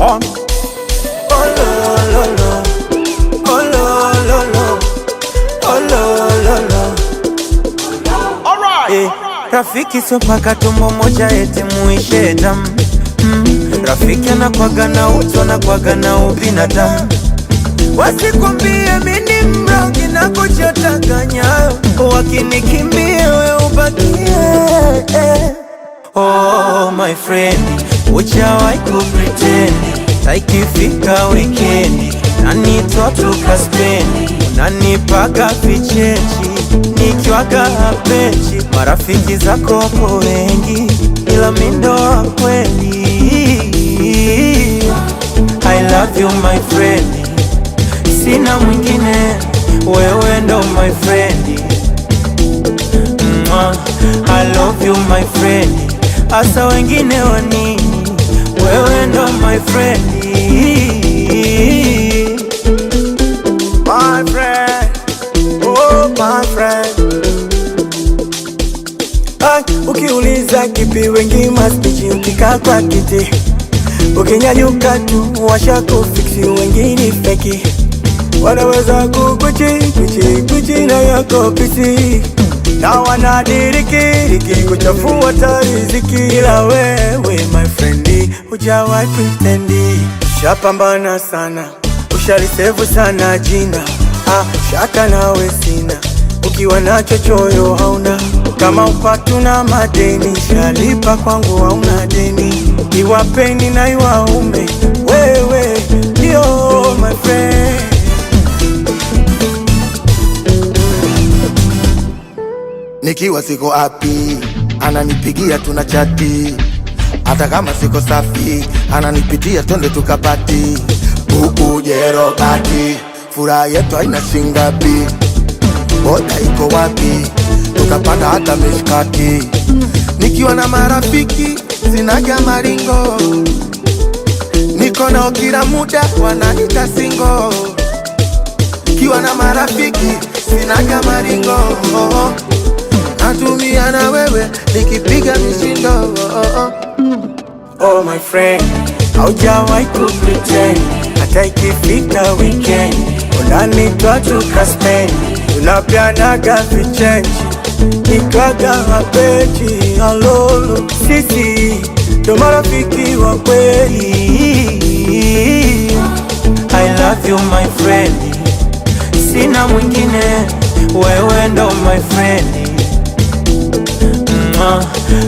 on. Oh lo lo lo, oh lo lo lo, oh lo lo lo. Alright, rafiki sio paka tumbo moja eti muishe damu. Rafiki anakwaga na utu, anakwaga na ubinadamu. Wasikwambie mini mrogi na kuchotaka nyayo, wakinikimbia we ubakie. Oh my friend, uchawai kupretend, taikifika weekendi nanitwa tukaspendi, unanipaga vichechi nikiwaga hapechi. Marafiki zako wapo wengi ila mi ndo wa kweli. I love you my friend, sina mwingine, wewe ndo my friend. I love you my friend, asa wengine wanini, wewe ndo my friend. My friend, oh my friend. Ukiuliza kipi wengi maspichi, ukikaa kwa kiti ukinyanyuka tu washako fiksi, wengine feki wanaweza kukuchi na yako pisi, na wanadiriki kuchafua tariziki. Ila wewe my friend hujawai pretendi, ushapambana sana, ushalisevu sana jina. Shaka nawe sina, ukiwa nacho choyo hauna. Kama upatu na madeni, shalipa kwangu hauna deni. Iwapeni na iwaume, wewe ndio my friend. Nikiwa siko happy, ananipigia tunachati. Hata kama siko safi, ananipitia twende tukapati. Jero bati, furaha yetu haina shingapi. Boda iko wapi, tukapanda hata mishkati. Nikiwa na marafiki, sinaga maringo. Niko nao kila muda, wananita singo. Kiwa na marafiki, sinaga maringo. Natumia na wewe, nikipiga mishindo. Oh my friend, haujawai kupretend, hata ikifika weekend unanitwa tukaspendi, tunapianaga vichenji nikwaga hapechi. Alolo, sisi ndo marafiki wa kweli. I love you my friend, sina mwingine, wewe ndo my friend.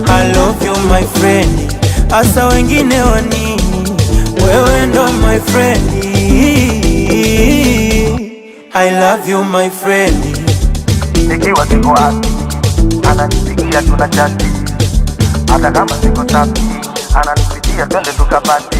I love you my friend, asa wengine wanini, wewe ndo my friend. I love you my friend. Nikiwa siko happy, ananipigia tunachati. Hata kama siko safi, ananipitia twende tukapati.